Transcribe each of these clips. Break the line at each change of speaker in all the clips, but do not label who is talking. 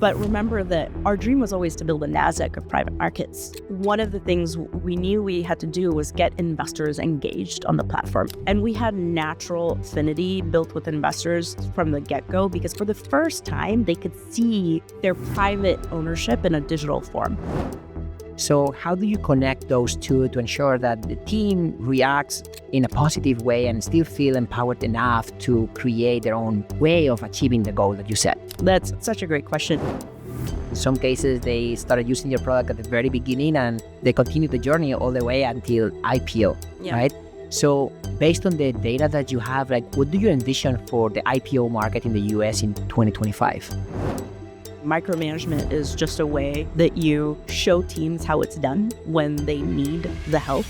But remember that our dream was always to build a NASDAQ of private markets. One of the things we knew we had to do was get investors engaged on the platform. And we had natural affinity built with investors from the get-go because for the first time, they could see their private ownership in a digital form.
So how do you connect those two to ensure that the team reacts in a positive way and still feel empowered enough to create their own way of achieving the goal that you set?
That's such a great question.
In some cases, they started using your product at the very beginning and they continue the journey all the way until IPO, right? So based on the data that you have, what do you envision for the IPO market in the US in 2025?
Micromanagement is just a way that you show teams how it's done when they need the help.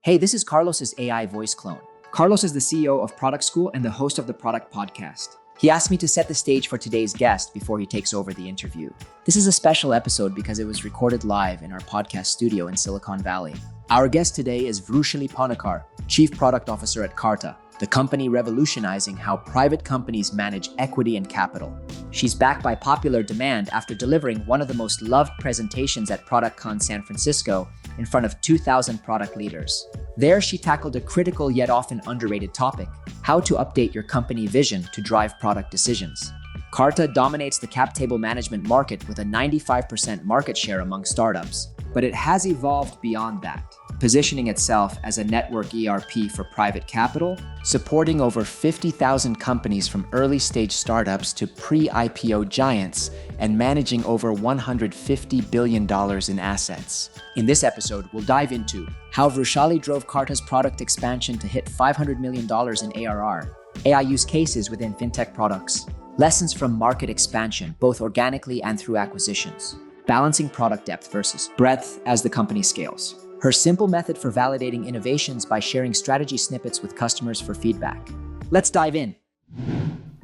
Hey, this is Carlos's AI voice clone. Carlos is the CEO of Product School and the host of the Product Podcast. He asked me to set the stage for today's guest before he takes over the interview. This is a special episode because it was recorded live in our podcast studio in Silicon Valley. Our guest today is Vrushali Paunikar, Chief Product Officer at Carta, the company revolutionizing how private companies manage equity and capital. She's backed by popular demand after delivering one of the most loved presentations at ProductCon San Francisco in front of 2,000 product leaders. There, she tackled a critical yet often underrated topic: how to update your company vision to drive product decisions. Carta dominates the cap table management market with a 95% market share among startups, but it has evolved beyond that, positioning itself as a network ERP for private capital, supporting over 50,000 companies from early-stage startups to pre-IPO giants, and managing over $150 billion in assets. In this episode, we'll dive into how Vrushali drove Carta's product expansion to hit $500 million in ARR, AI use cases within fintech products, lessons from market expansion, both organically and through acquisitions, balancing product depth versus breadth as the company scales, her simple method for validating innovations by sharing strategy snippets with customers for feedback. Let's dive in.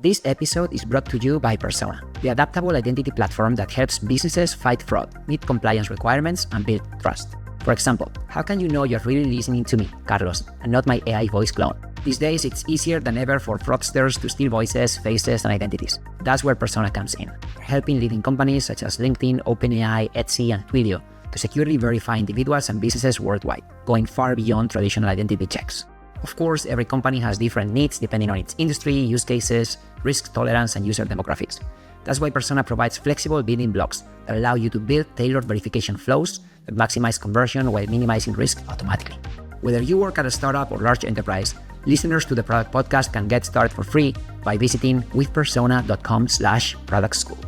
This episode is brought to you by Persona, the adaptable identity platform that helps businesses fight fraud, meet compliance requirements, and build trust. For example, how can you know you're really listening to me, Carlos, and not my AI voice clone? These days, it's easier than ever for fraudsters to steal voices, faces, and identities. That's where Persona comes in, helping leading companies such as LinkedIn, OpenAI, Etsy, and Twilio to securely verify individuals and businesses worldwide, going far beyond traditional identity checks. Of course, every company has different needs depending on its industry, use cases, risk tolerance, and user demographics. That's why Persona provides flexible building blocks that allow you to build tailored verification flows that maximize conversion while minimizing risk automatically. Whether you work at a startup or large enterprise, listeners to the Product Podcast can get started for free by visiting withpersona.com/product school.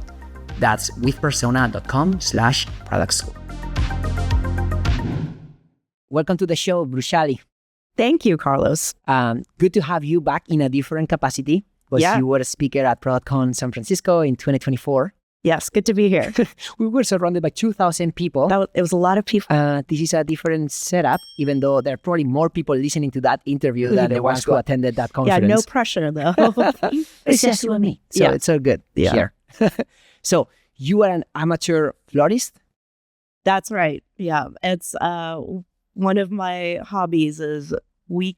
That's withpersona.com/product school. Welcome to the show, Vrushali.
Thank you, Carlos.
Good to have you back in a different capacity. You were a speaker at ProductCon San Francisco in 2024.
Yes, good to be here.
We were surrounded by 2,000 people.
It was a lot of people.
This is a different setup, even though there are probably more people listening to that interview than the ones who attended that conference.
Yeah, no pressure though.
It's just you and me. So it's all good here. So you are an amateur florist?
That's right. Yeah. It's one of my hobbies is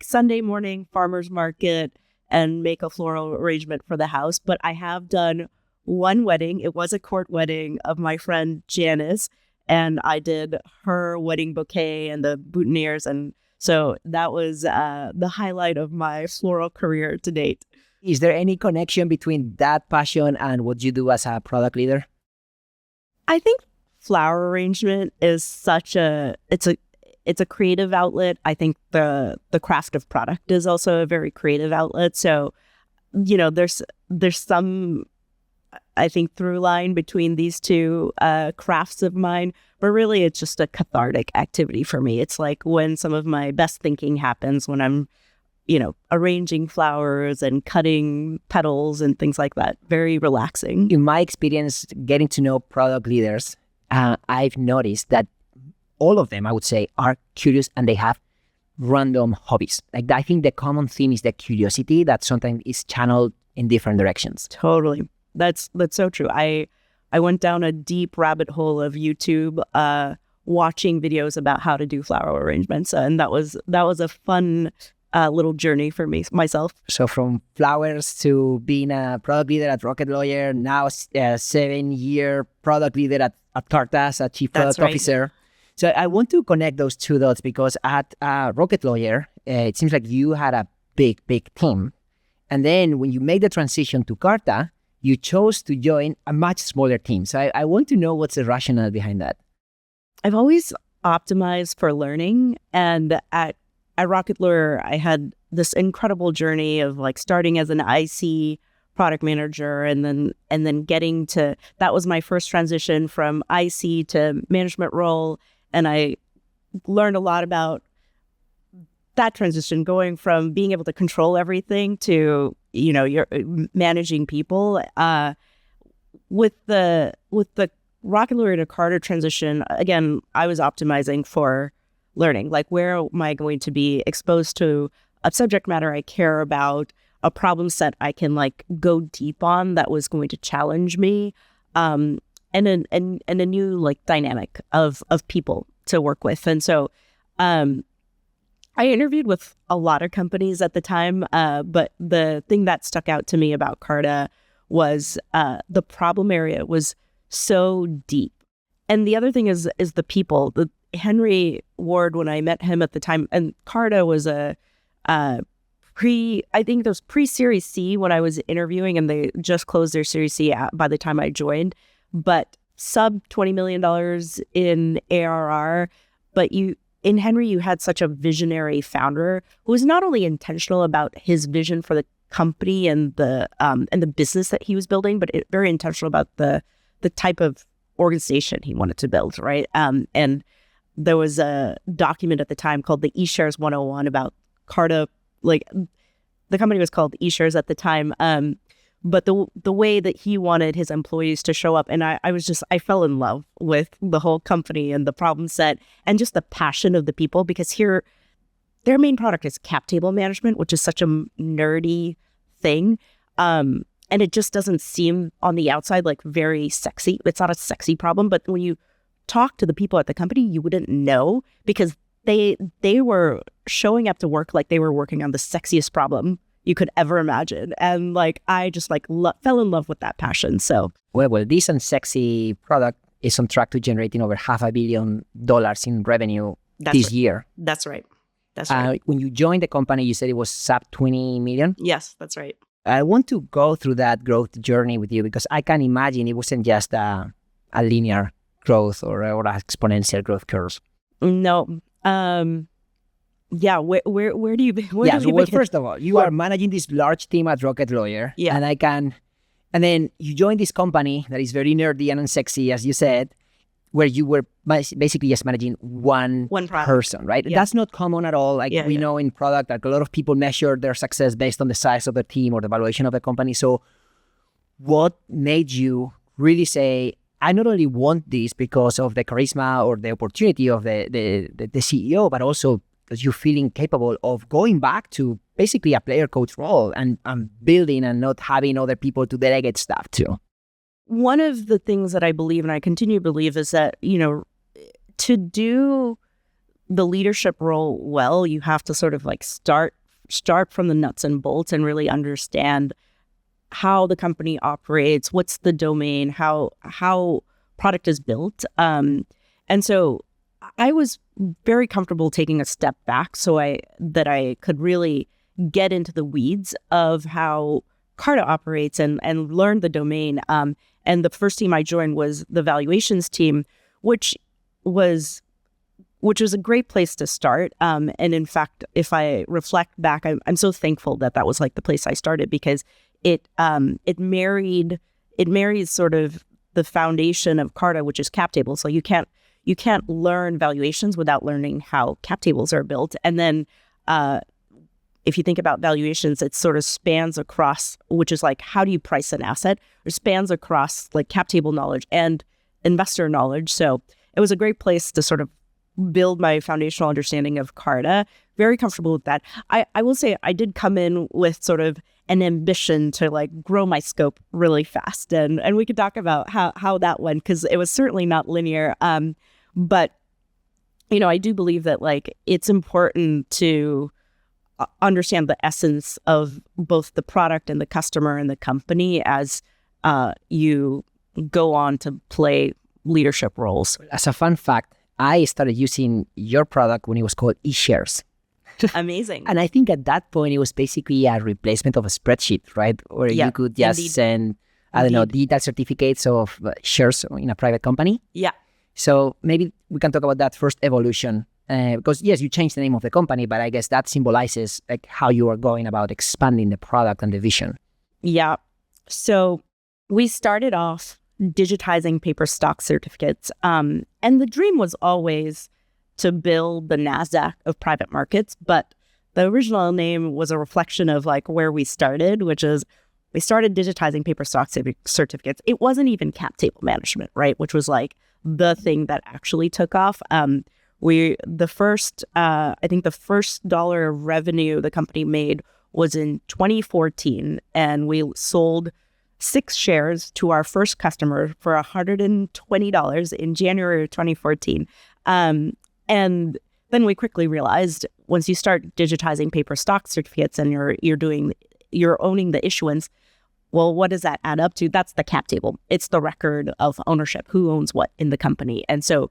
Sunday morning farmer's market and make a floral arrangement for the house. But I have done one wedding. It was a court wedding of my friend Janice, and I did her wedding bouquet and the boutonnieres. And so that was the highlight of my floral career to date.
Is there any connection between that passion and what you do as a product leader?
I think flower arrangement is it's a creative outlet. I think the craft of product is also a very creative outlet. So, there's some, I think, through line between these two crafts of mine, but really it's just a cathartic activity for me. It's like when some of my best thinking happens when I'm, arranging flowers and cutting petals and things like that. Very relaxing.
In my experience, getting to know product leaders, I've noticed that all of them, I would say, are curious and they have random hobbies. I think the common theme is the curiosity that sometimes is channeled in different directions.
Totally. That's so true. I went down a deep rabbit hole of YouTube watching videos about how to do flower arrangements. And that was a fun little journey for myself.
So from flowers to being a product leader at Rocket Lawyer, now a 7-year product leader at Carta as a chief product officer. So I want to connect those two dots because at Rocket Lawyer, it seems like you had a big team. And then when you made the transition to Carta, you chose to join a much smaller team. So I want to know what's the rationale behind that.
I've always optimized for learning. And at Rocket Lawyer, I had this incredible journey of like starting as an IC product manager and then getting to, that was my first transition from IC to management role. And I learned a lot about that transition, going from being able to control everything to, you're managing people. With the Rocket Lawyer to Carta transition, again, I was optimizing for learning. Like, where am I going to be exposed to a subject matter I care about, a problem set I can like go deep on that was going to challenge me, and a new like dynamic of people to work with. And so, I interviewed with a lot of companies at the time, but the thing that stuck out to me about Carta was the problem area was so deep. And the other thing is the people. The Henry Ward, when I met him at the time, and Carta was I think it was pre-Series C when I was interviewing, and they just closed their Series C by the time I joined, but sub $20 million in ARR. But in Henry, you had such a visionary founder who was not only intentional about his vision for the company and the business that he was building, but very intentional about the type of organization he wanted to build, right? And there was a document at the time called the eShares 101 about Carta. Like, the company was called eShares at the time, but the way that he wanted his employees to show up, and I fell in love with the whole company and the problem set and just the passion of the people, because here their main product is cap table management, which is such a nerdy thing, and it just doesn't seem on the outside like very sexy. It's not a sexy problem, but when you talk to the people at the company, you wouldn't know, because they were showing up to work like they were working on the sexiest problem you could ever imagine. And like, I just like fell in love with that passion. So
well, this unsexy product is on track to generating over $500 million in revenue this year.
That's right. That's right.
When you joined the company, you said it was sub 20 million.
Yes, that's right.
I want to go through that growth journey with you, because I can imagine it wasn't just a linear growth or an exponential growth curve.
No. Yeah, where do you
begin? First of all, you are managing this large team at Rocket Lawyer.
Yeah.
And then you join this company that is very nerdy and unsexy, as you said, where you were basically just managing one person, right?
Yeah.
That's not common at all. Like, we know in product, like a lot of people measure their success based on the size of the team or the valuation of the company. So what made you really say, I not only want this because of the charisma or the opportunity of the CEO, but also because you're feeling capable of going back to basically a player coach role and building and not having other people to delegate stuff to?
One of the things that I believe, and I continue to believe, is that, to do the leadership role well, you have to sort of like start from the nuts and bolts and really understand how the company operates, what's the domain, how product is built. And so I was very comfortable taking a step back so that I could really get into the weeds of how Carta operates and learn the domain. And the first team I joined was the valuations team, which was a great place to start. And in fact, if I reflect back, I'm so thankful that was like the place I started, because it marries sort of the foundation of Carta, which is cap tables. So you can't learn valuations without learning how cap tables are built. And then if you think about valuations, it sort of spans across, which is like, how do you price an asset? Or spans across like cap table knowledge and investor knowledge. So it was a great place to sort of build my foundational understanding of Carta. Very comfortable with that. I will say I did come in with sort of an ambition to like grow my scope really fast. And we could talk about how that went, because it was certainly not linear. But, I do believe that like it's important to understand the essence of both the product and the customer and the company as you go on to play leadership roles.
As a fun fact, I started using your product when it was called eShares.
Amazing.
And I think at that point, it was basically a replacement of a spreadsheet, right? Where you could just send, digital certificates of shares in a private company.
Yeah.
So maybe we can talk about that first evolution. Because yes, you changed the name of the company, but I guess that symbolizes like how you are going about expanding the product and the vision.
Yeah. So we started off digitizing paper stock certificates. And the dream was always to build the NASDAQ of private markets. But the original name was a reflection of like where we started, which is we started digitizing paper stock certificates. It wasn't even cap table management, right? Which was like the thing that actually took off. I think the first dollar of revenue the company made was in 2014, and we sold 6 shares to our first customer for $120 in January of 2014. And then we quickly realized once you start digitizing paper stock certificates and you're owning the issuance, well, what does that add up to? That's the cap table. It's the record of ownership, who owns what in the company. And so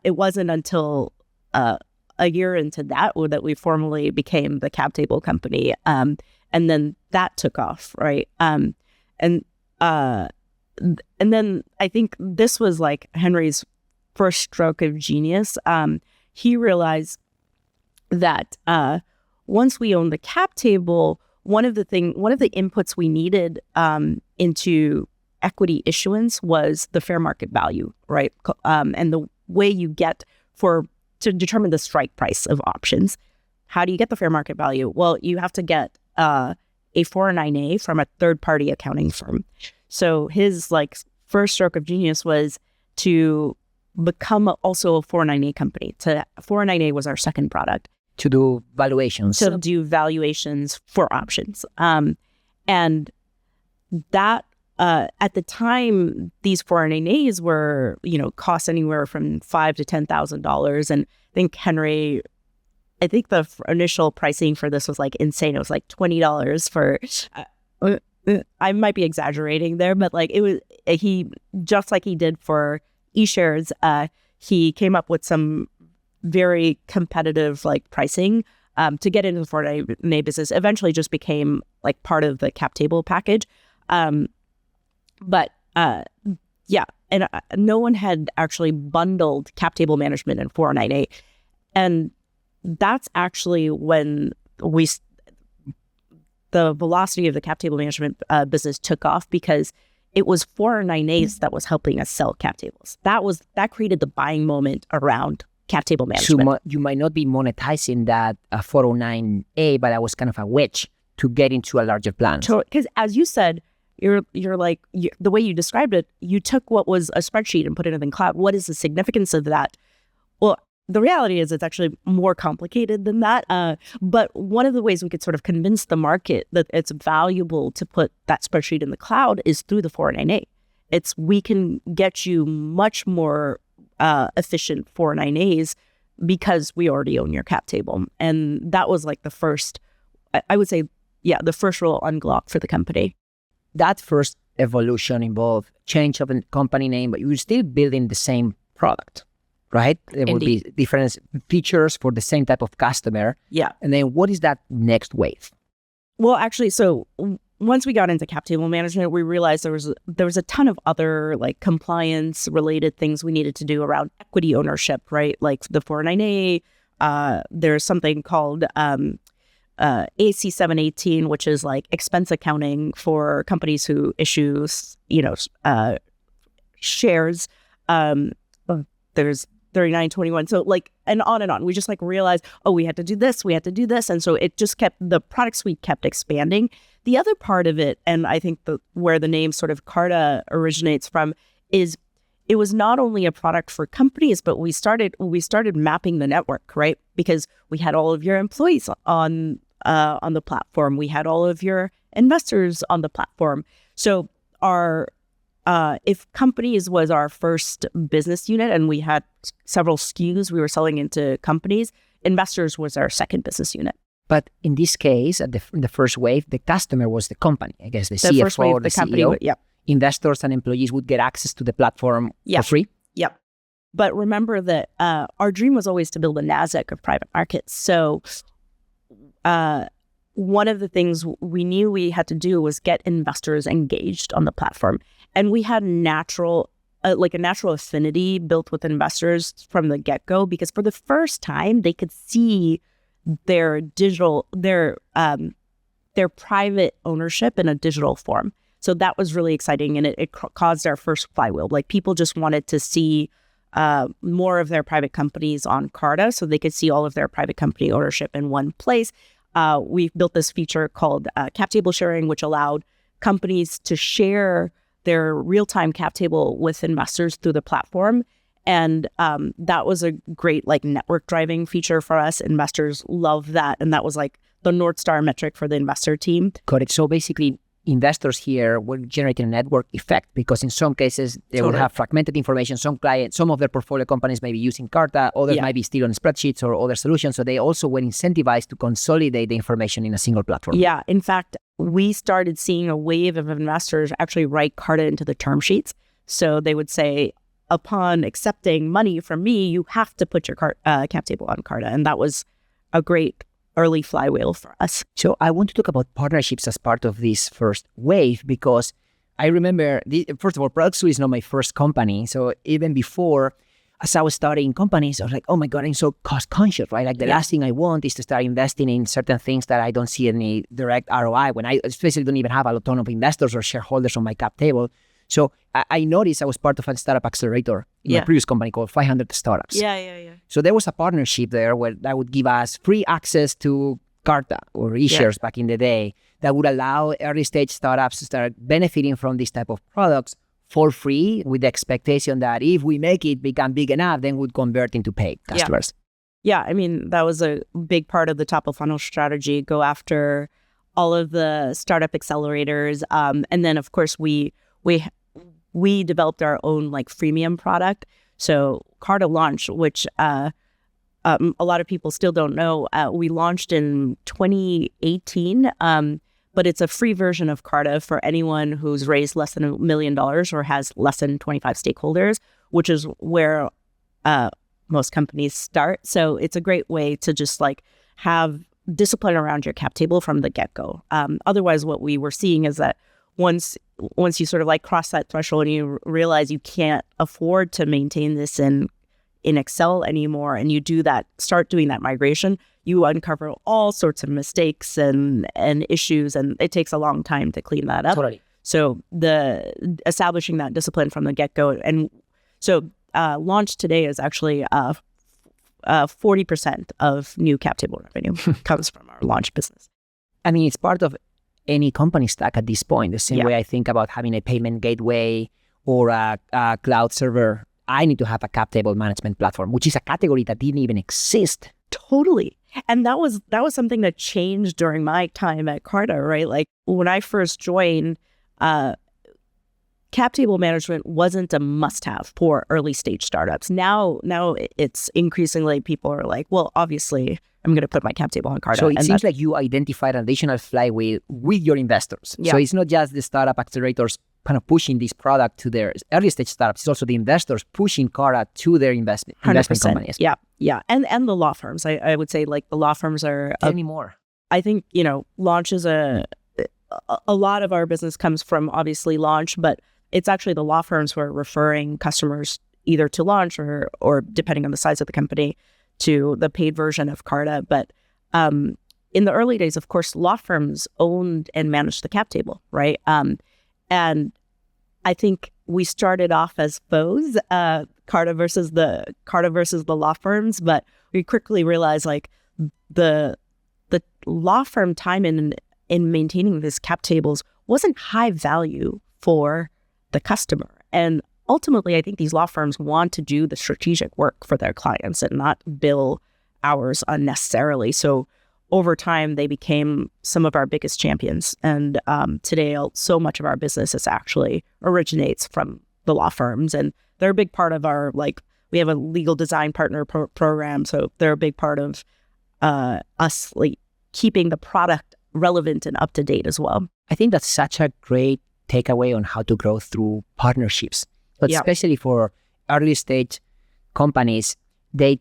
it wasn't until a year into that we formally became the cap table company. And then that took off, right? And then I think this was like Henry's first stroke of genius. He realized that once we owned the cap table, one of the inputs we needed into equity issuance was the fair market value, right? And the way you get to determine the strike price of options. How do you get the fair market value? Well, you have to get a 409A from a third-party accounting firm. So his like first stroke of genius was to become also a 409A company. 409A was our second product.
To do valuations.
To do valuations for options. And that, at the time, these 409As were, cost anywhere from $5,000 to $10,000. And I think the initial pricing for this was like insane. It was like $20 for, I might be exaggerating there, but like he just like he did for eShares, he came up with some very competitive like pricing to get into the 409A business. Eventually just became like part of the cap table package. But no one had actually bundled cap table management and 409A. And that's actually when the velocity of the cap table management business took off, because it was 409As that was helping us sell cap tables. That created the buying moment around cap table management.
So you might not be monetizing that 409A, but that was kind of a wedge to get into a larger plan.
Because as you said, the way you described it, you took what was a spreadsheet and put it in the cloud. What is the significance of that? Well, the reality is it's actually more complicated than that. But one of the ways we could sort of convince the market that it's valuable to put that spreadsheet in the cloud is through the 409A. We can get you much more efficient 409As because we already own your cap table. And that was like the first, I would say, the first real unlock for the company.
That first evolution involved change of a company name, but you were still building the same product, right? There would be different features for the same type of customer.
Yeah.
And then what is that next wave?
Well, actually, so once we got into cap table management, we realized there was a ton of other like compliance related things we needed to do around equity ownership, right? Like the 409A, there's something called AC 718, which is like expense accounting for companies who issue, shares. There's 3921. So like, and on and on. We just like realized, we had to do this. And so it just the product suite kept expanding. The other part of it, and I think where the name sort of Carta originates from, is it was not only a product for companies, but we started mapping the network, right? Because we had all of your employees on the platform. We had all of your investors on the platform. So if companies was our first business unit and we had several SKUs we were selling into companies, investors was our second business unit.
But in this case, in the first wave, the customer was the company. I guess the CFO
first wave,
or the
company
CEO.
Yep.
Investors and employees would get access to the platform for free.
Yep. But remember that our dream was always to build a NASDAQ of private markets. So one of the things we knew we had to do was get investors engaged on the platform. And we had a natural affinity built with investors from the get-go, because for the first time, they could see their private ownership in a digital form. So that was really exciting, and it caused our first flywheel. Like, people just wanted to see more of their private companies on Carta, so they could see all of their private company ownership in one place. We built this feature called cap table sharing, which allowed companies to share their real-time cap table with investors through the platform. And that was a great network driving feature for us. Investors loved that. And that was the North Star metric for the investor team.
Correct. So basically, investors here were generating a network effect, because in some cases they would have fragmented information. Some of their portfolio companies may be using Carta, others might be still on spreadsheets or other solutions. So they also were incentivized to consolidate the information in a single platform.
Yeah. In fact, we started seeing a wave of investors actually write Carta into the term sheets. So they would say, upon accepting money from me, you have to put your cap table on Carta. And that was a great early flywheel for us.
So I want to talk about partnerships as part of this first wave, because I remember, first of all, Product School is not my first company. So even before, as I was starting companies, I was like, oh my God, I'm so cost conscious, right? The last thing I want is to start investing in certain things that I don't see any direct ROI, when I especially don't even have a ton of investors or shareholders on my cap table. So I noticed I was part of a startup accelerator in my previous company called 500 Startups.
Yeah.
So there was a partnership there where that would give us free access to Carta or e-shares back in the day, that would allow early stage startups to start benefiting from this type of products for free, with the expectation that if we make it become big enough, then we'd convert into paid customers.
Yeah, I mean, that was a big part of the top of funnel strategy, go after all of the startup accelerators. And then, of course, we developed our own freemium product. So Carta Launch, which a lot of people still don't know, we launched in 2018, but it's a free version of Carta for anyone who's raised less than $1 million or has less than 25 stakeholders, which is where most companies start. So it's a great way to just have discipline around your cap table from the get-go. Otherwise, what we were seeing is that once you sort of cross that threshold and you realize you can't afford to maintain this in Excel anymore, and you start doing that migration, you uncover all sorts of mistakes and issues, and it takes a long time to clean that up.
Totally.
So establishing that discipline from the get-go. And so Launch today is actually 40% of new cap table revenue comes from our Launch business.
I mean, it's part of any company stack at this point. The same way I think about having a payment gateway or a cloud server, I need to have a cap table management platform, which is a category that didn't even exist.
Totally. And that was something that changed during my time at Carta, right? When I first joined, cap table management wasn't a must-have for early stage startups. Now it's increasingly people are like, well, obviously I'm going to put my cap table on Carta.
So it seems like you identified an additional flywheel with your investors.
Yeah.
So it's not just the startup accelerators kind of pushing this product to their early stage startups. It's also the investors pushing Carta to their investment companies.
Yeah. And the law firms. I would say the law firms are...
Tell me more.
I think, Launch is a lot of our business comes from obviously Launch, but it's actually the law firms who are referring customers either to Launch or depending on the size of the company, to the paid version of Carta. But in the early days, of course, law firms owned and managed the cap table, right? And I think we started off as foes, Carta versus the law firms, but we quickly realized the law firm time in maintaining these cap tables wasn't high value for the customer. And ultimately, I think these law firms want to do the strategic work for their clients and not bill hours unnecessarily. So over time, they became some of our biggest champions. And today, so much of our business is actually originates from the law firms. And they're a big part of our, we have a legal design partner program. So they're a big part of us keeping the product relevant and up to date as well.
I think that's such a great takeaway on how to grow through partnerships, but especially for early stage companies, they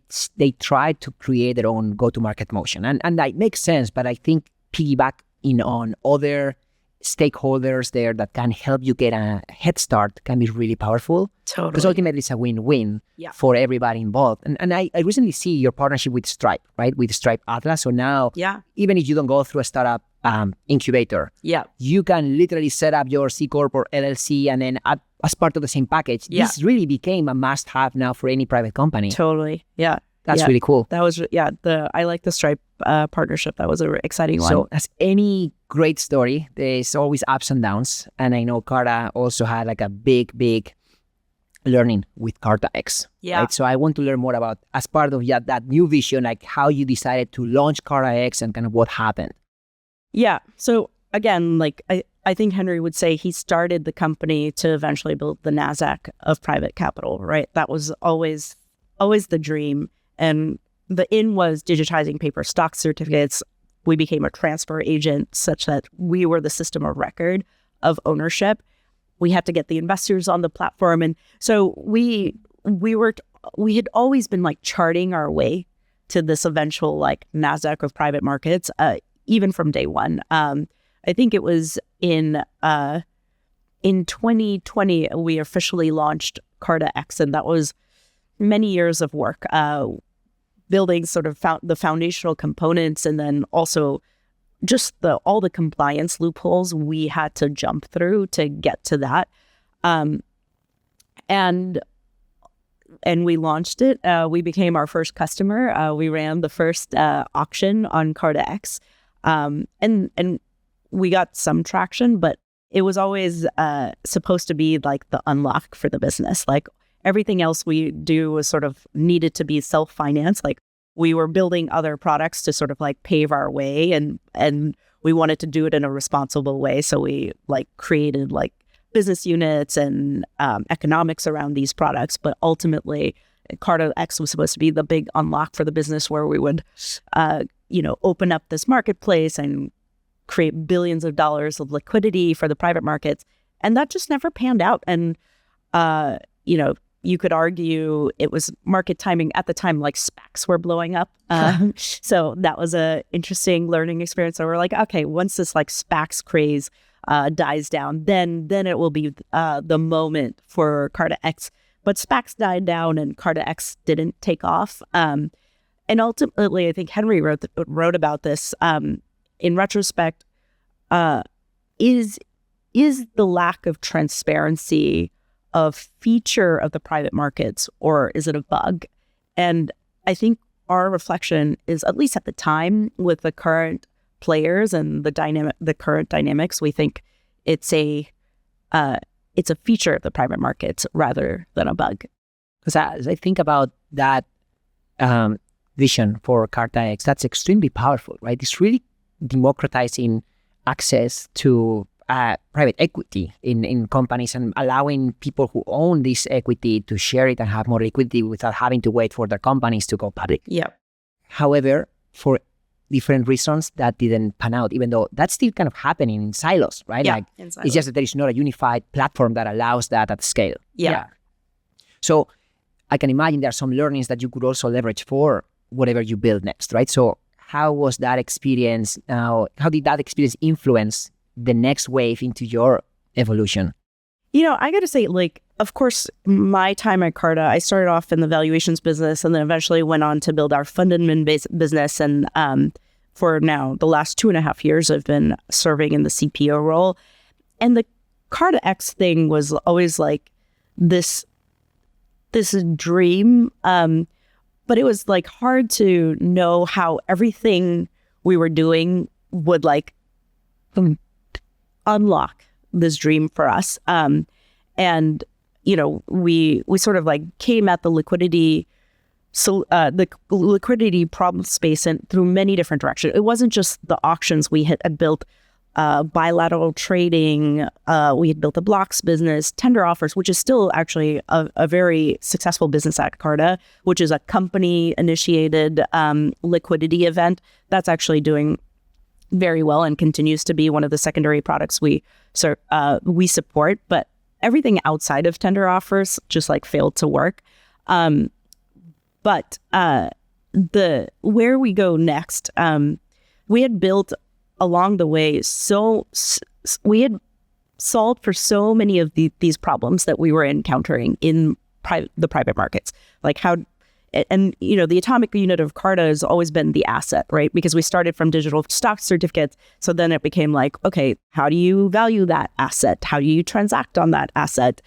try to create their own go-to-market motion. And that makes sense, but I think piggyback in on other stakeholders there that can help you get a head start can be really powerful.
Totally.
Because ultimately it's a win-win for everybody involved. And I recently see your partnership with Stripe, right? With Stripe Atlas. So now, even if you don't go through a startup incubator, you can literally set up your C Corp or LLC and then as part of the same package. This really became a must-have now for any private company.
Totally. Yeah.
That's really cool.
That was, I like the Stripe partnership. That was an exciting one.
So as any great story, there's always ups and downs. And I know Carta also had like a big learning with Carta X.
Yeah.
Right? So I want to learn more about, as part of that new vision, like how you decided to launch Carta X and kind of what happened.
Yeah. So again, like I think Henry would say he started the company to eventually build the NASDAQ of private capital, right? That was always the dream. And the in was digitizing paper stock certificates. We became a transfer agent such that we were the system of record of ownership. We had to get the investors on the platform. And so we had always been like charting our way to this eventual like NASDAQ of private markets, even from day one. I think it was in 2020, we officially launched Carta X, and that was many years of work, building sort of the foundational components, and then also just all the compliance loopholes we had to jump through to get to that. And we launched it. We became our first customer. We ran the first auction on Carta X, and we got some traction, but it was always supposed to be like the unlock for the business. Like everything else we do was sort of needed to be self-financed. Like we were building other products to sort of like pave our way, and we wanted to do it in a responsible way. So we like created like business units and economics around these products. But ultimately, Carta X was supposed to be the big unlock for the business, where we would, open up this marketplace and create billions of dollars of liquidity for the private markets. And that just never panned out. And, you could argue it was market timing at the time, like SPACs were blowing up. So that was a interesting learning experience. So we're like, okay, once this like SPACs craze dies down, then it will be the moment for Carta X. But SPACs died down and Carta X didn't take off. And ultimately, I think Henry wrote about this. In retrospect, is the lack of transparency a feature of the private markets, or is it a bug? And I think our reflection is, at least at the time, with the current players and the current dynamics, we think it's a feature of the private markets rather than a bug.
Because as I think about that vision for Carta X, that's extremely powerful, right? It's really democratizing access to private equity in companies and allowing people who own this equity to share it and have more liquidity without having to wait for their companies to go public.
Yeah.
However, for different reasons, that didn't pan out, even though that's still kind of happening in silos, right?
Yeah,
like
in silos.
It's just that there is not a unified platform that allows that at scale.
Yeah.
So I can imagine there are some learnings that you could also leverage for whatever you build next, right? So how was that experience? How did that experience influence the next wave into your evolution?
I got to say, like, of course, my time at Carta, I started off in the valuations business and then eventually went on to build our fund admin business. And for now, the last 2.5 years, I've been serving in the CPO role. And the Carta X thing was always like this dream. But it was like hard to know how everything we were doing would like unlock this dream for us. And we sort of like came at the liquidity problem space and through many different directions. It wasn't just the auctions. We had built bilateral trading. We had built a blocks business, tender offers, which is still actually a very successful business at Carta, which is a company initiated liquidity event that's actually doing very well and continues to be one of the secondary products we support. But everything outside of tender offers just like failed to work. But where we go next, we had built along the way, we had solved for so many of these problems that we were encountering in the private markets. Like and the atomic unit of Carta has always been the asset, right? Because we started from digital stock certificates. So then it became like, okay, how do you value that asset? How do you transact on that asset?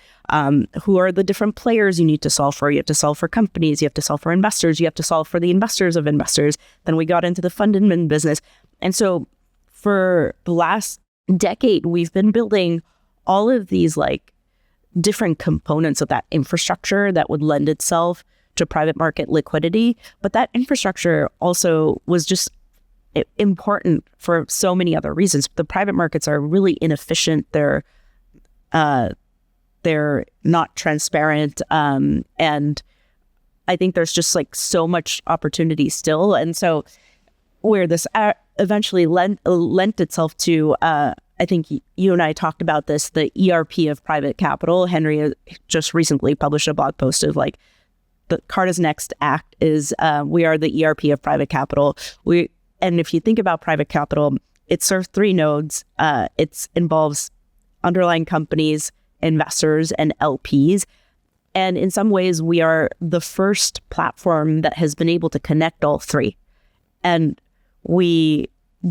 Who are the different players you need to solve for? You have to solve for companies. You have to solve for investors. You have to solve for the investors of investors. Then we got into the fund admin business. And so for the last decade, we've been building all of these like different components of that infrastructure that would lend itself to private market liquidity. But that infrastructure also was just important for so many other reasons. The private markets are really inefficient. They're not transparent. And I think there's just like so much opportunity still. And so where this eventually lent itself to, I think you and I talked about this, the ERP of private capital. Henry just recently published a blog post of like, the Carta's next act is we are the ERP of private capital. And if you think about private capital, it serves three nodes. It involves underlying companies, investors, and LPs. And in some ways, we are the first platform that has been able to connect all three. And we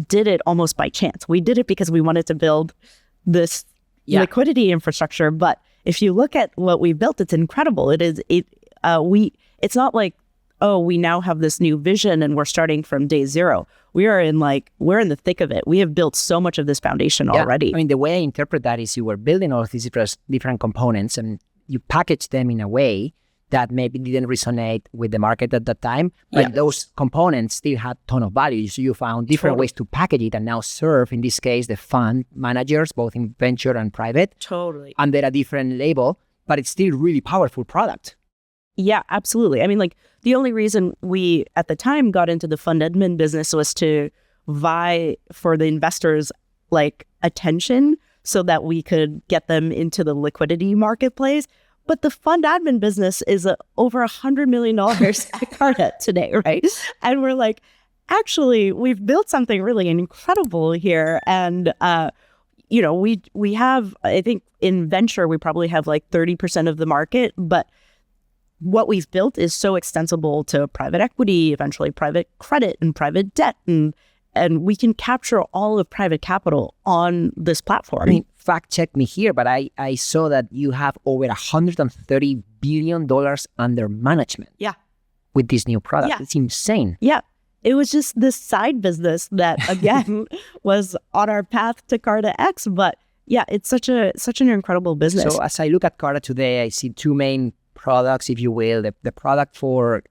did it almost by chance. We did it because we wanted to build this liquidity infrastructure. But if you look at what we built, it's incredible. It's not like, oh, we now have this new vision and we're starting from day zero. We're in the thick of it. We have built so much of this foundation already.
I mean, the way I interpret that is you were building all of these different components and you packaged them in a way that maybe didn't resonate with the market at that time, but those components still had a ton of value. So you found different ways to package it and now serve, in this case, the fund managers, both in venture and private.
Totally.
Under a different label, but it's still really powerful product.
Yeah, absolutely. I mean, like the only reason we at the time got into the fund admin business was to vie for the investors' like attention so that we could get them into the liquidity marketplace. But the fund admin business is over $100 million at Carta today, right? And we're like, actually, we've built something really incredible here. And, we have, I think in venture, we probably have like 30% of the market, but what we've built is so extensible to private equity, eventually private credit and private debt. And we can capture all of private capital on this platform.
I mean, fact check me here, but I saw that you have over $130 billion under management.
Yeah.
With this new product.
Yeah.
It's insane.
Yeah. It was just this side business that, again, was on our path to Carta X. But yeah, it's such an incredible business.
So as I look at Carta today, I see two main products, if you will. The product for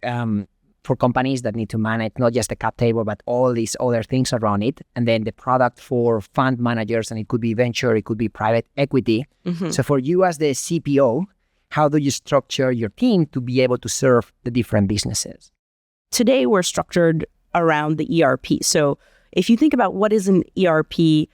companies that need to manage not just the cap table, but all these other things around it. And then the product for fund managers, and it could be venture, it could be private equity. Mm-hmm. So for you as the CPO, how do you structure your team to be able to serve the different businesses?
Today, we're structured around the ERP. So if you think about what is an ERP,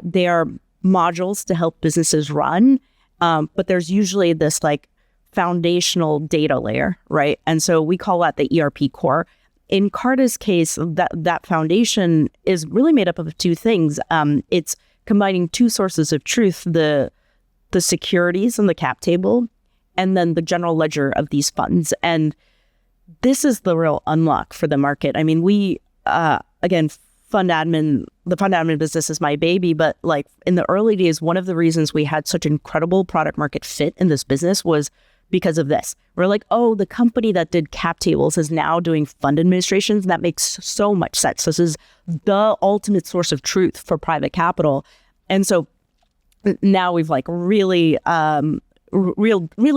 they are modules to help businesses run, but there's usually this like foundational data layer, right? And so we call that the ERP core. In Carta's case, that foundation is really made up of two things. It's combining two sources of truth, the securities and the cap table, and then the general ledger of these funds. And this is the real unlock for the market. I mean, the fund admin business is my baby, but like in the early days, one of the reasons we had such incredible product market fit in this business was because of this. We're like, oh, the company that did cap tables is now doing fund administrations. That makes so much sense. This is the ultimate source of truth for private capital. And so now we've like really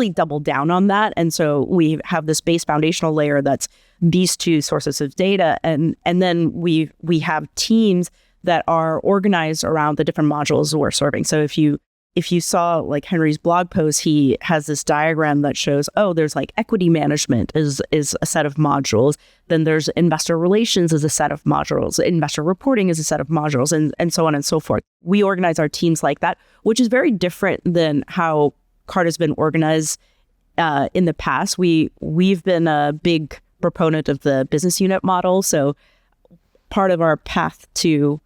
doubled down on that. And so we have this base foundational layer that's these two sources of data. And then we have teams that are organized around the different modules we're serving. So if you if you saw like Henry's blog post, he has this diagram that shows, there's like equity management is a set of modules. Then there's investor relations is a set of modules. Investor reporting is a set of modules, and so on and so forth. We organize our teams like that, which is very different than how Carta's been organized in the past. We've been a big proponent of the business unit model. So part of our path to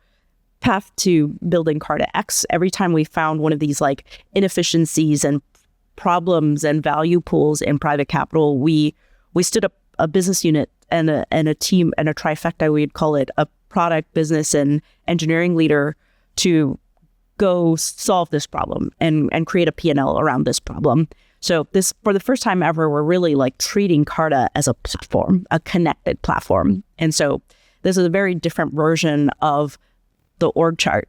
building Carta X, every time we found one of these like inefficiencies and problems and value pools in private capital, we stood up a business unit and a team and a trifecta, we'd call it, a product, business, and engineering leader to go solve this problem and create a P&L around this problem. So this, for the first time ever, we're really like treating Carta as a platform, a connected platform. And so this is a very different version of the org chart.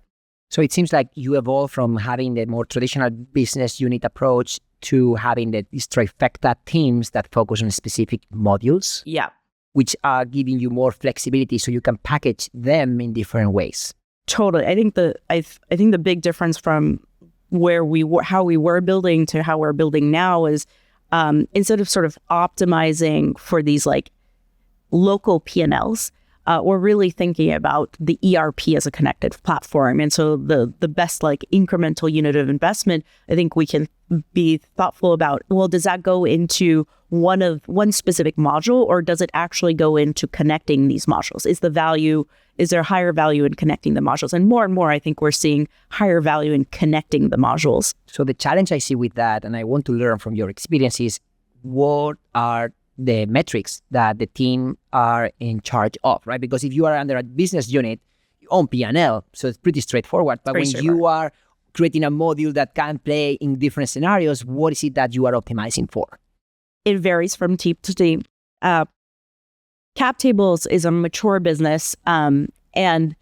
So it seems like you evolved from having the more traditional business unit approach to having these trifecta teams that focus on specific modules.
Yeah.
Which are giving you more flexibility so you can package them in different ways.
Totally. I think the big difference from how we were building to how we're building now is instead of sort of optimizing for these like local P&Ls, we're really thinking about the ERP as a connected platform. And so the best like incremental unit of investment, I think we can be thoughtful about, well, does that go into one specific module, or does it actually go into connecting these modules? Is there higher value in connecting the modules? And more, I think we're seeing higher value in connecting the modules.
So the challenge I see with that, and I want to learn from your experiences, what are the metrics that the team are in charge of, right? Because if you are under a business unit, you own P&L, so it's pretty straightforward. But when you are creating a module that can play in different scenarios, what is it that you are optimizing for?
It varies from team to team. Cap tables is a mature business, and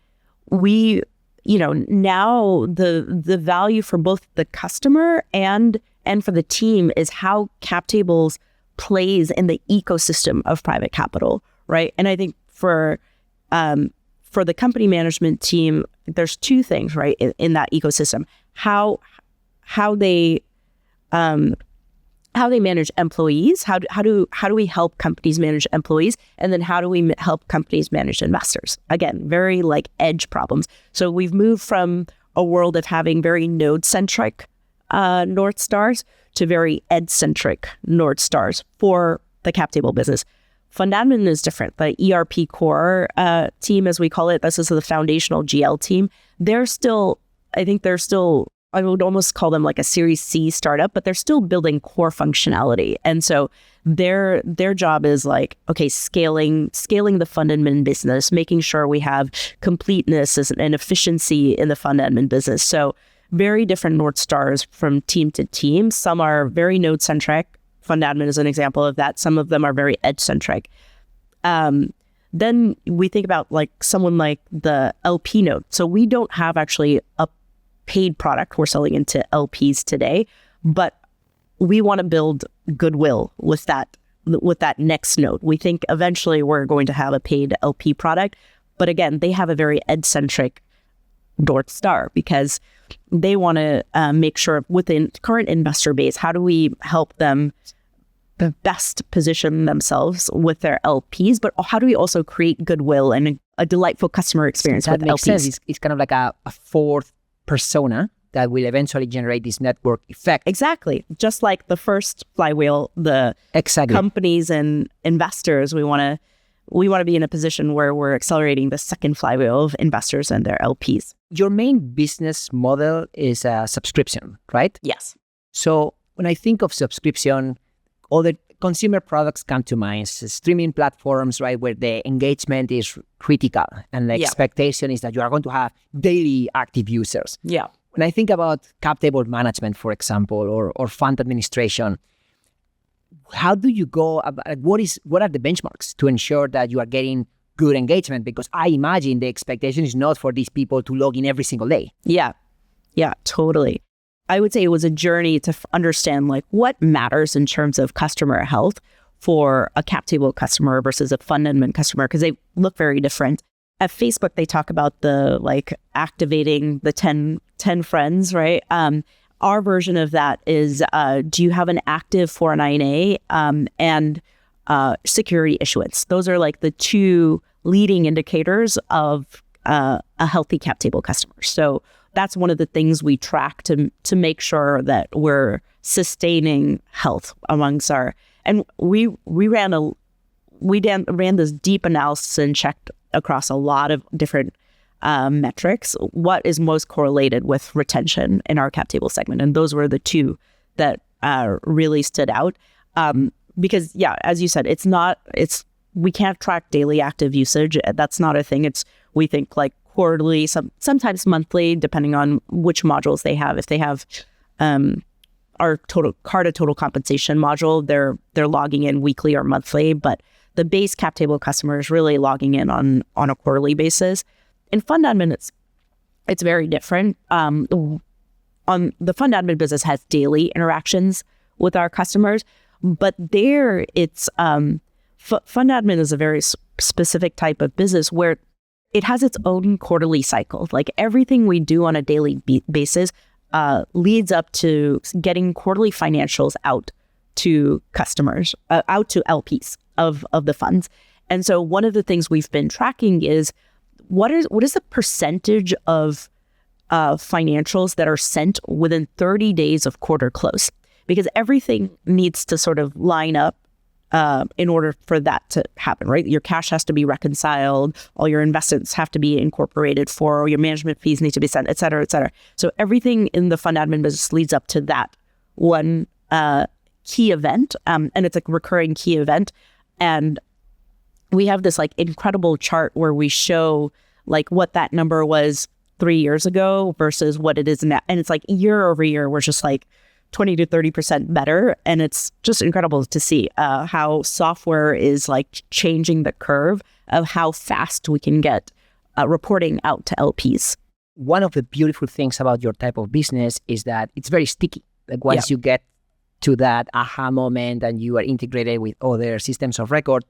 we, now the value for both the customer and for the team is how cap tables plays in the ecosystem of private capital, right? And I think for the company management team, there's two things, right, in that ecosystem: how they manage employees, how do we help companies manage employees, and then how do we help companies manage investors? Again, very like edge problems. So we've moved from a world of having very node-centric North Stars to very ed-centric North Stars for the cap table business. Fund admin is different. The ERP core team, as we call it, this is the foundational GL team. I would almost call them like a Series C startup, but they're still building core functionality. And so their job is like, okay, scaling the fund admin business, making sure we have completeness and efficiency in the fund admin business. So very different North Stars from team to team. Some are very node-centric. Fund admin is an example of that. Some of them are very edge-centric. Then we think about like someone like the LP node. So we don't have actually a paid product we're selling into LPs today, but we want to build goodwill with that next node. We think eventually we're going to have a paid LP product, but again, they have a very ed-centric North Star because they want to make sure within current investor base, how do we help them the best position themselves with their LPs, but how do we also create goodwill and a delightful customer experience with LPs?
Sense. It's kind of like a fourth persona that will eventually generate this network effect.
Exactly. Just like the first flywheel, the companies and investors, we want to be in a position where we're accelerating the second flywheel of investors and their LPs.
Your main business model is a subscription, right?
Yes.
So when I think of subscription, all the consumer products come to mind, streaming platforms, right, where the engagement is critical and the expectation is that you are going to have daily active users.
Yeah.
When I think about cap table management, for example, or fund administration, how do you go about, what are the benchmarks to ensure that you are getting good engagement? Because I imagine the expectation is not for these people to log in every single day.
Yeah, totally. I would say it was a journey to understand like what matters in terms of customer health for a cap table customer versus a fund admin customer, because they look very different. At Facebook, they talk about the like activating the 10 friends, right? our version of that is, do you have an active 409A and security issuance? Those are like the two leading indicators of a healthy cap table customer. So that's one of the things we track to make sure that we're sustaining health amongst our. And we ran this deep analysis and checked across a lot of different metrics what is most correlated with retention in our cap table segment, and those were the two that really stood out. Because as you said, we can't track daily active usage. That's not a thing. We think like quarterly, sometimes monthly, depending on which modules they have. If they have our Carta total compensation module, they're logging in weekly or monthly, but the base cap table customer is really logging in on a quarterly basis. In fund admin, it's very different. On the fund admin business has daily interactions with our customers, but there it's fund admin is a very specific type of business where it has its own quarterly cycle. Like everything we do on a daily basis leads up to getting quarterly financials out to customers, out to LPs of the funds. And so one of the things we've been tracking is what is the percentage of financials that are sent within 30 days of quarter close? Because everything needs to sort of line up in order for that to happen, right? Your cash has to be reconciled, all your investments have to be incorporated for, or your management fees need to be sent, et cetera, et cetera. So everything in the fund admin business leads up to that one key event, and it's a recurring key event. And we have this like incredible chart where we show like what that number was 3 years ago versus what it is now. And it's like year over year, we're just like 20 to 30% better. And it's just incredible to see how software is like changing the curve of how fast we can get reporting out to LPs.
One of the beautiful things about your type of business is that it's very sticky. Like once you get to that aha moment and you are integrated with other systems of record,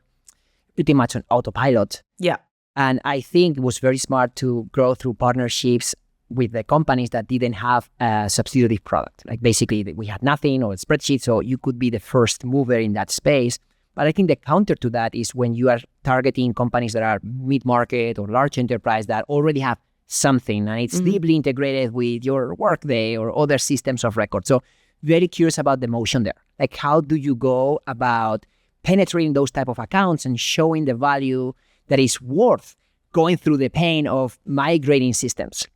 pretty much on autopilot.
Yeah.
And I think it was very smart to grow through partnerships with the companies that didn't have a substitutive product. Like basically we had nothing or a spreadsheet, so you could be the first mover in that space. But I think the counter to that is when you are targeting companies that are mid-market or large enterprise that already have something and it's deeply integrated with your Workday or other systems of record. So very curious about the motion there. Like how do you go about penetrating those type of accounts and showing the value that is worth going through the pain of migrating systems?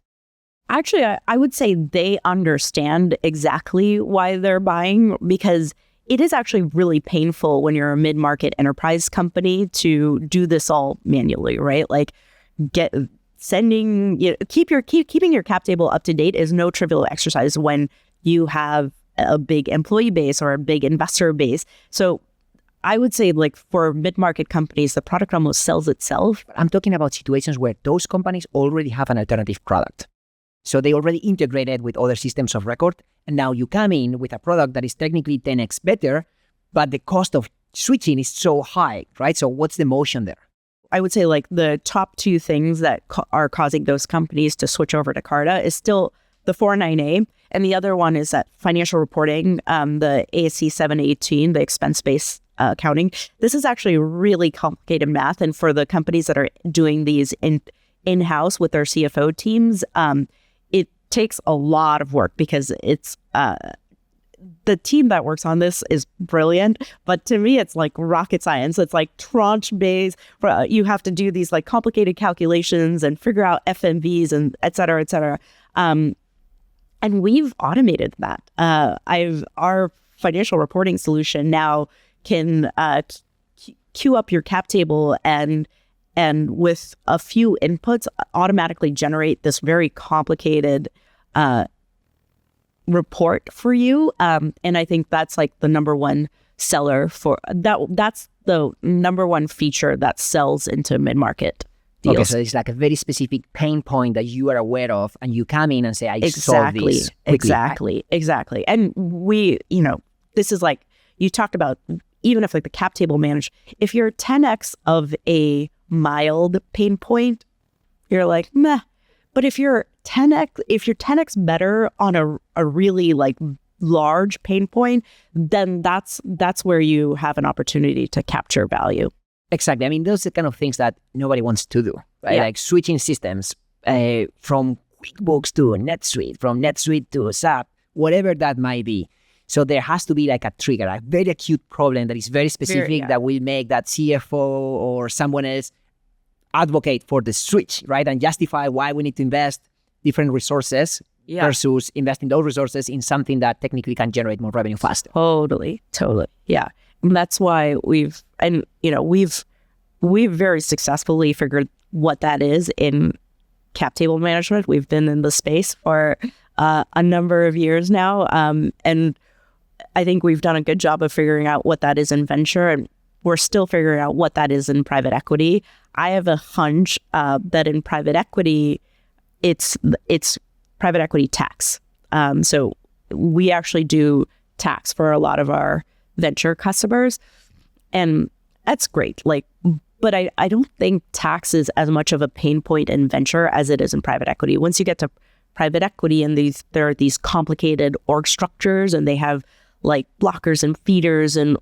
Actually, I would say they understand exactly why they're buying, because it is actually really painful when you're a mid-market enterprise company to do this all manually, right? Like keeping your cap table up to date is no trivial exercise when you have a big employee base or a big investor base. So I would say like for mid-market companies, the product almost sells itself.
I'm talking about situations where those companies already have an alternative product. So they already integrated with other systems of record. And now you come in with a product that is technically 10x better, but the cost of switching is so high, right? So what's the motion there?
I would say like the top two things that are causing those companies to switch over to Carta is still the 409A. And the other one is that financial reporting, the ASC 718, the expense-based accounting. This is actually really complicated math. And for the companies that are doing these in-house with their CFO teams, it takes a lot of work because it's the team that works on this is brilliant. But to me, it's like rocket science. It's like tranche-based. You have to do these like complicated calculations and figure out FMVs and et cetera, et cetera. And we've automated that. Our financial reporting solution now can queue up your cap table and with a few inputs automatically generate this very complicated report for you. And I think that's like the number one seller for that. That's the number one feature that sells into mid-market deals.
Okay, so it's like a very specific pain point that you are aware of and you come in and say, I solved this quickly.
Exactly. And we, this is like, you talked about, even if like the cap table managed, if you're 10x of a mild pain point, you're like, meh. But if you're if you're 10x better on a really like large pain point, then that's where you have an opportunity to capture value.
Exactly. I mean, those are the kind of things that nobody wants to do, right?
Yeah.
Like switching systems from QuickBooks to NetSuite, from NetSuite to SAP, whatever that might be. So there has to be like a trigger, a very acute problem that is very specific that will make that CFO or someone else advocate for the switch, right? And justify why we need to invest different resources versus investing those resources in something that technically can generate more revenue faster.
Totally. Yeah. And that's why we've very successfully figured what that is in cap table management. We've been in the space for a number of years now. And I think we've done a good job of figuring out what that is in venture, and we're still figuring out what that is in private equity. I have a hunch that in private equity, it's private equity tax. So we actually do tax for a lot of our venture customers, and that's great. But I don't think tax is as much of a pain point in venture as it is in private equity. Once you get to private equity, and there are these complicated org structures, and they have like blockers and feeders and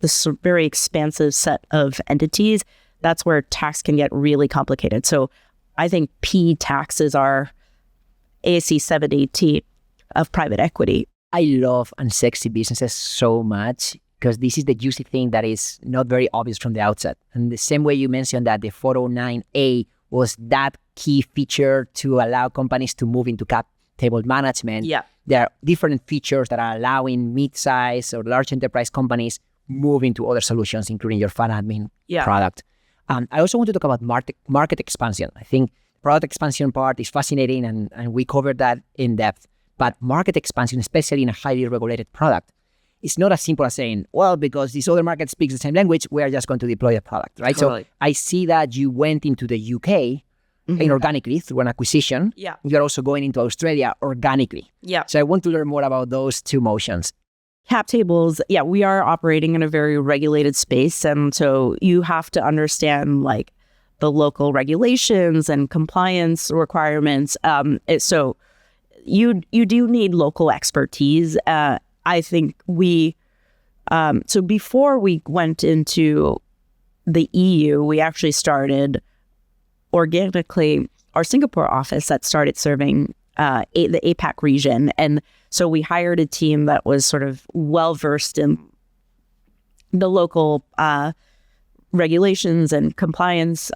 this very expansive set of entities, that's where tax can get really complicated. So I think P taxes are ASC 780 of private equity.
I love unsexy businesses so much because this is the juicy thing that is not very obvious from the outset. And the same way you mentioned that the 409A was that key feature to allow companies to move into cap table management.
Yeah.
There are different features that are allowing mid-size or large enterprise companies move into other solutions, including your fund admin product. I also want to talk about market expansion. I think product expansion part is fascinating, and we covered that in depth. But market expansion, especially in a highly regulated product, it's not as simple as saying, well, because this other market speaks the same language, we are just going to deploy a product, right?
Totally.
So I see that you went into the UK inorganically through an acquisition.
Yeah.
You're also going into Australia organically.
Yeah.
So I want to learn more about those two motions.
Cap tables, we are operating in a very regulated space. And so you have to understand like the local regulations and compliance requirements. So you do need local expertise. I think so before we went into the EU, we actually started organically our Singapore office that started serving the APAC region. And so we hired a team that was sort of well-versed in the local regulations and compliance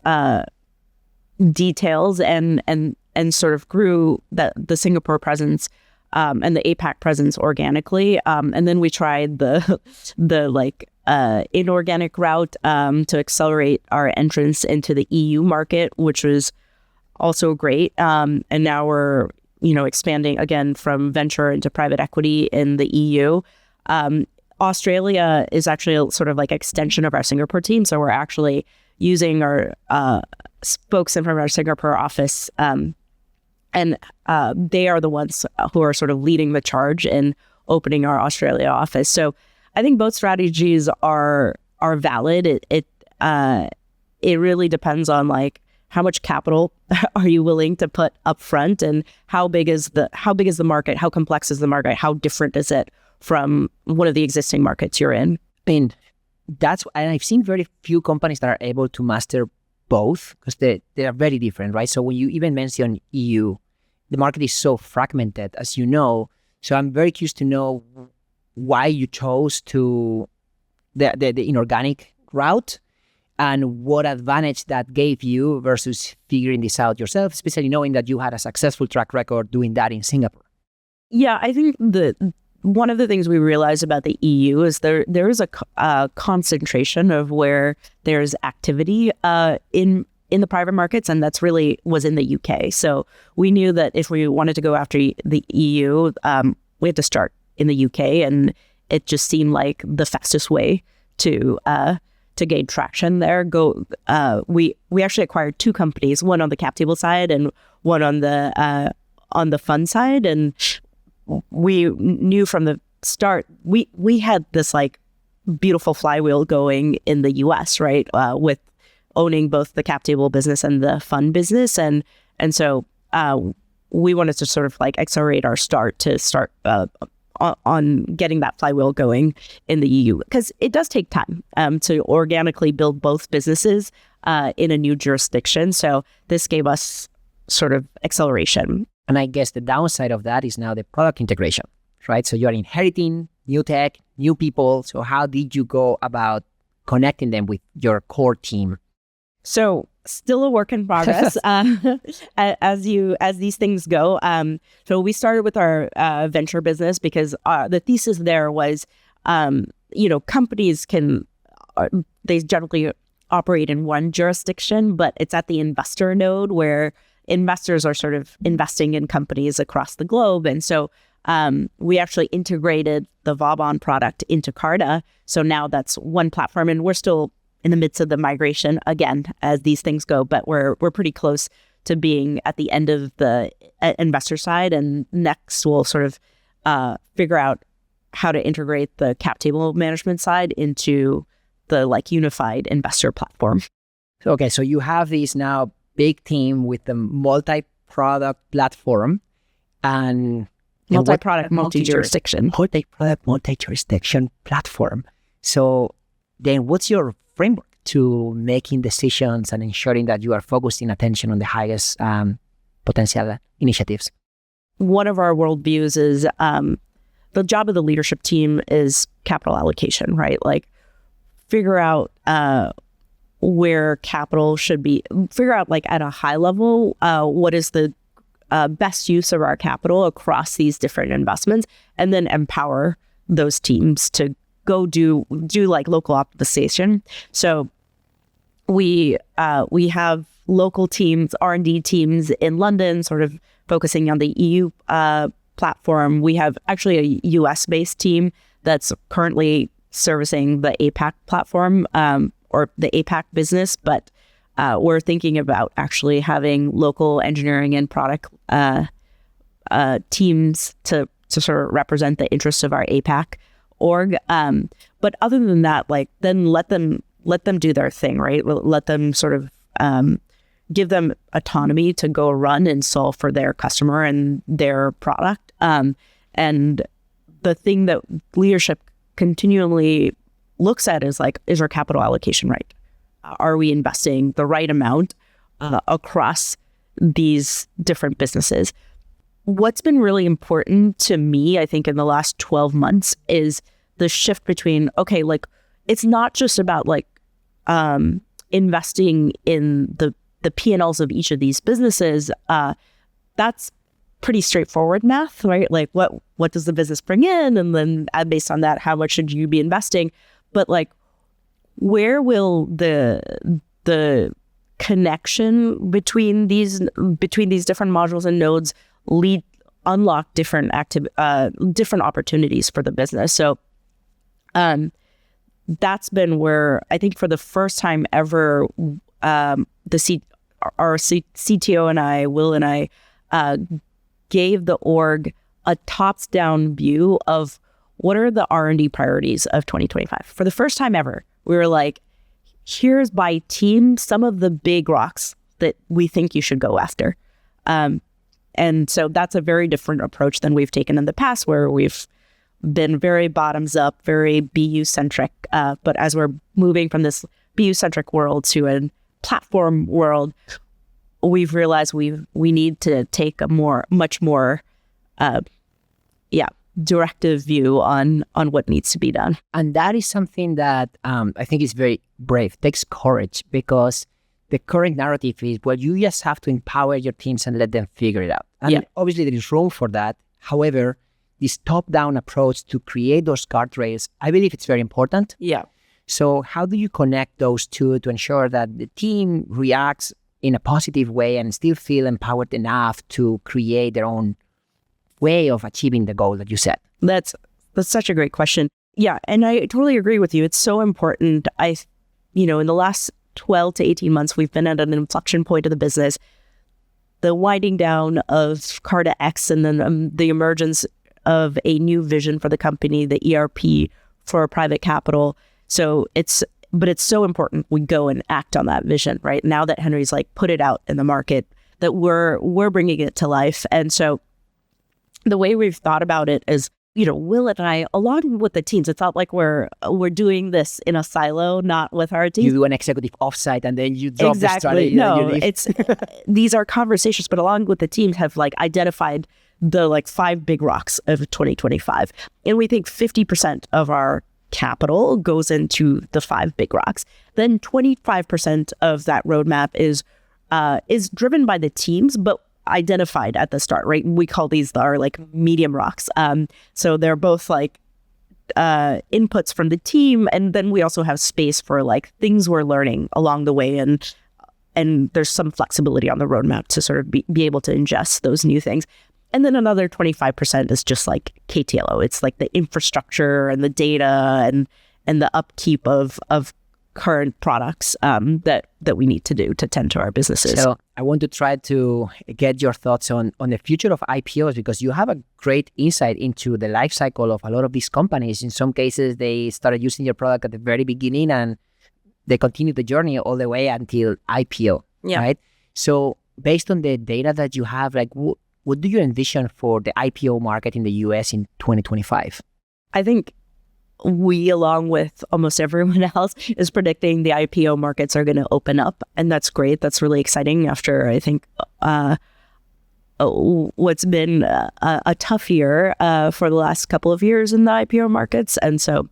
details and sort of grew the Singapore presence and the APAC presence organically. And then we tried the inorganic route to accelerate our entrance into the EU market, which was also great. And now we're, expanding again from venture into private equity in the EU. Australia is actually a sort of like extension of our Singapore team. So we're actually using our folks from our Singapore office, and they are the ones who are sort of leading the charge in opening our Australia office. So I think both strategies are valid. It really depends on like how much capital are you willing to put up front, and how big is the market, how complex is the market, how different is it from one of the existing markets you're in.
And I've seen very few companies that are able to master both because they are very different, right? So when you even mention EU, the market is so fragmented, as you know. So I'm very curious to know why you chose to the inorganic route and what advantage that gave you versus figuring this out yourself, especially knowing that you had a successful track record doing that in Singapore.
Yeah, I think one of the things we realized about the EU is there is a concentration of where there's activity in the private markets, and that's really was in the UK. So we knew that if we wanted to go after the EU, we had to start in the UK, and it just seemed like the fastest way to gain traction there. We actually acquired two companies, one on the cap table side and one on the fund side, and we knew from the start we had this like beautiful flywheel going in the US, right? With owning both the cap table business and the fund business, and so we wanted to sort of like accelerate our start on getting that flywheel going in the EU, because it does take time to organically build both businesses in a new jurisdiction. So this gave us sort of acceleration.
And I guess the downside of that is now the product integration, right? So you're inheriting new tech, new people. So how did you go about connecting them with your core team?
So still a work in progress as these things go. So we started with our venture business because the thesis there was, companies they generally operate in one jurisdiction, but it's at the investor node where investors are sort of investing in companies across the globe. And so we actually integrated the Vauban product into Carta. So now that's one platform, and we're still in the midst of the migration again as these things go, but we're pretty close to being at the end of the investor side. And next we'll sort of figure out how to integrate the cap table management side into the like unified investor platform.
Okay, so you have this now big team with the multi-product platform and
multi-product, multi-jurisdiction
platform. So then what's your framework to making decisions and ensuring that you are focusing attention on the highest potential initiatives?
One of our worldviews is the job of the leadership team is capital allocation, right? Like figure out where capital should be, figure out like at a high level, what is the best use of our capital across these different investments, and then empower those teams to go do like local optimization. So we have local teams, R&D teams in London, sort of focusing on the EU platform. We have actually a US-based team that's currently servicing the APAC platform or the APAC business, but we're thinking about actually having local engineering and product teams to sort of represent the interests of our APAC org. But other than that, like then let them do their thing, right? Let them sort of give them autonomy to go run and solve for their customer and their product. And the thing that leadership continually looks at is like, is our capital allocation right? Are we investing the right amount across these different businesses? What's been really important to me, I think, in the last 12 months is the shift between, okay, like it's not just about like investing in the P&Ls of each of these businesses. That's pretty straightforward math, right? Like what does the business bring in? And then based on that, how much should you be investing? But like, where will the connection between these different modules and nodes unlock different opportunities for the business? So that's been where I think for the first time ever, our CTO and I, Will and I, gave the org a tops-down view of what are the R&D priorities of 2025. For the first time ever, we were like, here's by team some of the big rocks that we think you should go after. And so that's a very different approach than we've taken in the past, where we've been very bottoms up, very BU-centric. But as we're moving from this BU-centric world to a platform world, we've realized we need to take a much more directive view on what needs to be done.
And that is something that I think is very brave. It takes courage, because the current narrative is, well, you just have to empower your teams and let them figure it out. And obviously there is room for that. However, this top-down approach to create those guardrails, I believe it's very important.
Yeah.
So how do you connect those two to ensure that the team reacts in a positive way and still feel empowered enough to create their own way of achieving the goal that you set?
That's such a great question. Yeah, and I totally agree with you. It's so important. In the last 12 to 18 months, we've been at an inflection point of the business. The winding down of Carta X, and then the emergence of a new vision for the company, the ERP for private capital. So it's so important we go and act on that vision, right? Now that Henry's like put it out in the market, that we're bringing it to life. And so the way we've thought about it is, Will and I, along with the teams, it's not like we're doing this in a silo, not with our team.
You do an executive offsite and then you drop the strategy.
No, it's these are conversations, but along with the teams have identified the 5 big rocks of 2025. And we think 50% of our capital goes into the 5 big rocks. Then 25% of that roadmap is driven by the teams, but identified at the start, right? We call these our medium rocks. So they're both inputs from the team, and then we also have space for things we're learning along the way, and there's some flexibility on the roadmap to sort of be able to ingest those new things. And then another 25% is just KTLO. It's the infrastructure and the data and the upkeep of current products that we need to do to tend to our businesses.
So I want to try to get your thoughts on the future of IPOs, because you have a great insight into the life cycle of a lot of these companies. In some cases, they started using your product at the very beginning and they continue the journey all the way until IPO, right? So based on the data that you have, what do you envision for the IPO market in the US in 2025?
I think we, along with almost everyone else, is predicting the IPO markets are going to open up. And that's great. That's really exciting after, I think, what's been a tough year for the last couple of years in the IPO markets. And so,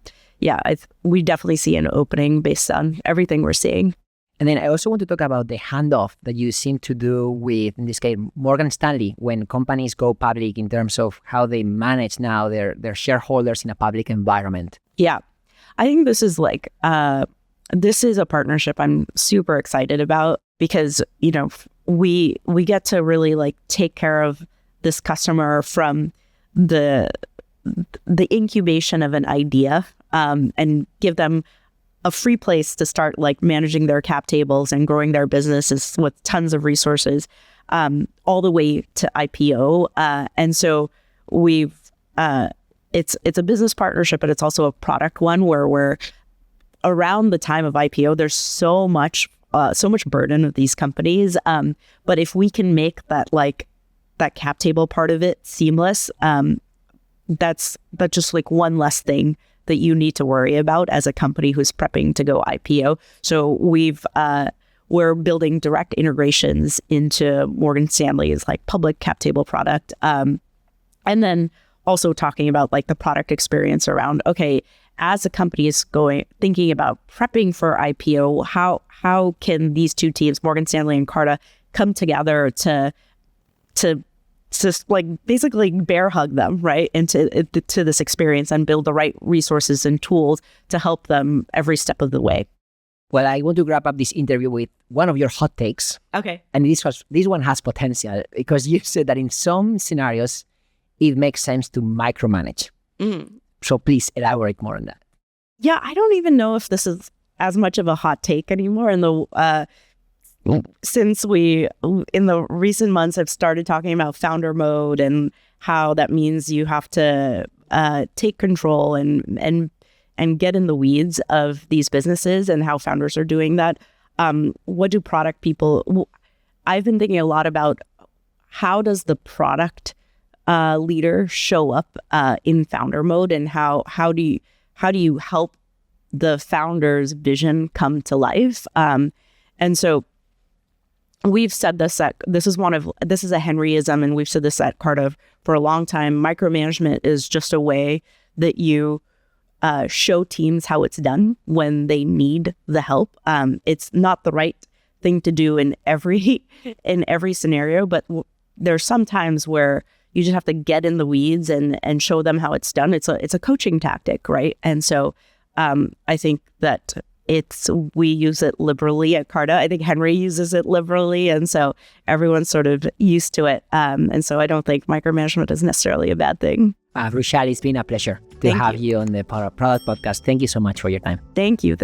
we definitely see an opening based on everything we're seeing.
And then I also want to talk about the handoff that you seem to do with, in this case, Morgan Stanley, when companies go public, in terms of how they manage now their shareholders in a public environment.
Yeah, I think this is this is a partnership I'm super excited about, because, we get to really take care of this customer from the incubation of an idea and give them a free place to start managing their cap tables and growing their businesses with tons of resources, all the way to IPO. And so we've, it's a business partnership, but it's also a product one where we're around the time of IPO. There's so much burden of these companies. But if we can make that cap table part of it seamless, that's just one less thing that you need to worry about as a company who's prepping to go IPO. So we're building direct integrations into Morgan Stanley's public cap table product. And then also talking about the product experience around, okay, as a company is thinking about prepping for IPO, how can these two teams, Morgan Stanley and Carta, come together to basically bear hug them, right, into this experience and build the right resources and tools to help them every step of the way.
Well, I want to wrap up this interview with one of your hot takes.
Okay.
And this one has potential, because you said that in some scenarios, it makes sense to micromanage. So please elaborate more on that.
Yeah, I don't even know if this is as much of a hot take anymore. Since we, in the recent months, have started talking about founder mode and how that means you have to take control and get in the weeds of these businesses and how founders are doing that. What do product people? I've been thinking a lot about how does the product leader show up in founder mode, and how do you help the founder's vision come to life? And so we've said this this is a Henryism, and we've said this at Carta for a long time. Micromanagement is just a way that you show teams how it's done when they need the help. It's not the right thing to do in every scenario, but there's some times where you just have to get in the weeds and show them how it's done. It's a coaching tactic, right? And so I think that we use it liberally at Carta. I think Henry uses it liberally, and so everyone's sort of used to it. And so I don't think micromanagement is necessarily a bad thing.
Vrushali, it's been a pleasure to have you on the Product Podcast. Thank you so much for your time.
Thank you.